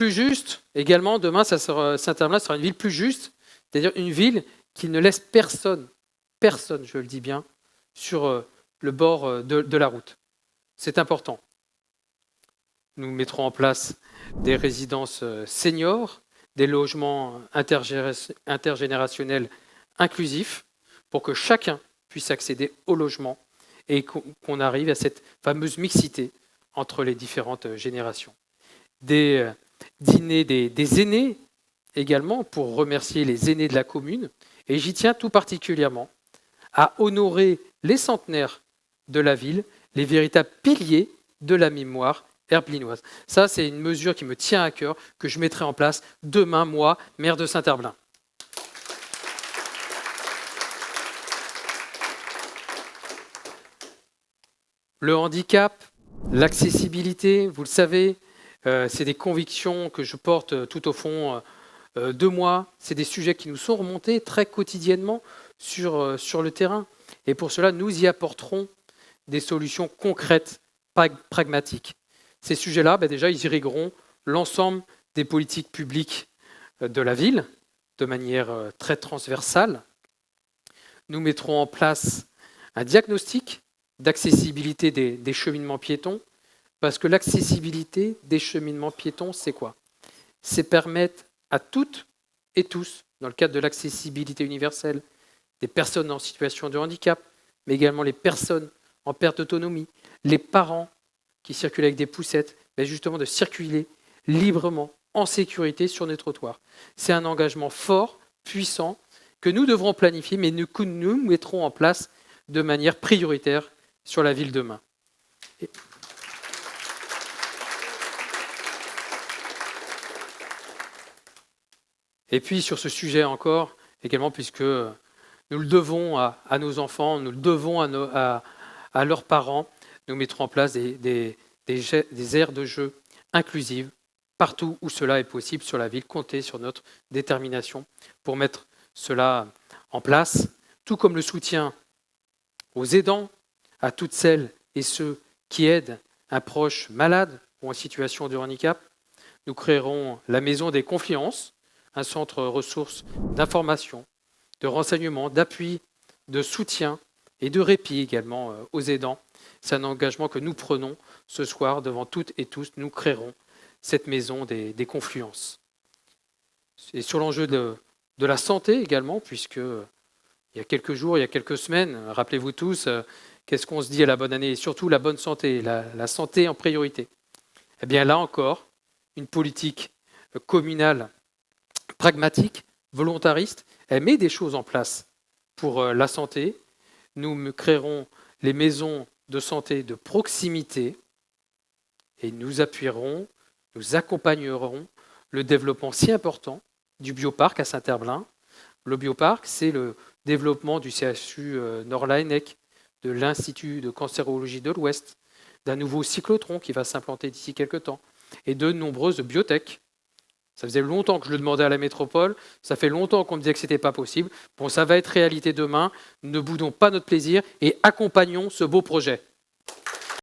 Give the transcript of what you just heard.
Plus juste, également, demain, Saint-Herblain sera une ville plus juste, c'est-à-dire une ville qui ne laisse personne, je le dis bien, sur le bord de la route. C'est important. Nous mettrons en place des résidences seniors, des logements intergénérationnels inclusifs pour que chacun puisse accéder au logement et qu'on arrive à cette fameuse mixité entre les différentes générations. Des dîners des aînés également pour remercier les aînés de la commune. Et j'y tiens tout particulièrement à honorer les centenaires de la ville, les véritables piliers de la mémoire herblinoise. Ça, c'est une mesure qui me tient à cœur, que je mettrai en place demain, moi, maire de Saint-Herblain. Le handicap, l'accessibilité, vous le savez, c'est des convictions que je porte tout au fond de moi. C'est des sujets qui nous sont remontés très quotidiennement sur le terrain. Et pour cela, nous y apporterons des solutions concrètes, pragmatiques. Ces sujets-là, déjà, ils irrigueront l'ensemble des politiques publiques de la ville de manière très transversale. Nous mettrons en place un diagnostic d'accessibilité des cheminements piétons, parce que l'accessibilité des cheminements piétons, c'est quoi? C'est permettre à toutes et tous, dans le cadre de l'accessibilité universelle, des personnes en situation de handicap, mais également les personnes en perte d'autonomie, les parents qui circulent avec des poussettes, justement de circuler librement, en sécurité sur les trottoirs. C'est un engagement fort, puissant, que nous devrons planifier, mais que nous mettrons en place de manière prioritaire sur la ville demain. Et puis sur ce sujet encore, également, puisque nous le devons à nos enfants, nous le devons à leurs parents, nous mettrons en place des aires de jeu inclusives partout où cela est possible sur la ville. Comptez sur notre détermination pour mettre cela en place, tout comme le soutien aux aidants, à toutes celles et ceux qui aident un proche malade ou en situation de handicap. Nous créerons la Maison des Confiances, un centre ressources d'information, de renseignement, d'appui, de soutien et de répit également aux aidants. C'est un engagement que nous prenons ce soir devant toutes et tous. Nous créerons cette maison des confluences. Et sur l'enjeu de la santé également, puisque il y a quelques jours, il y a quelques semaines, rappelez-vous tous, qu'est-ce qu'on se dit à la bonne année? Et surtout la bonne santé, la santé en priorité. Eh bien là encore, une politique communale pragmatique, volontariste, elle met des choses en place pour la santé. Nous créerons les maisons de santé de proximité et nous appuierons, nous accompagnerons le développement si important du bioparc à Saint-Herblain. Le bioparc, c'est le développement du CHU Nord-Laennec, de l'Institut de cancérologie de l'Ouest, d'un nouveau cyclotron qui va s'implanter d'ici quelques temps, et de nombreuses biotech. Ça faisait longtemps que je le demandais à la métropole, ça fait longtemps qu'on me disait que ce n'était pas possible. Bon, ça va être réalité demain, ne boudons pas notre plaisir et accompagnons ce beau projet.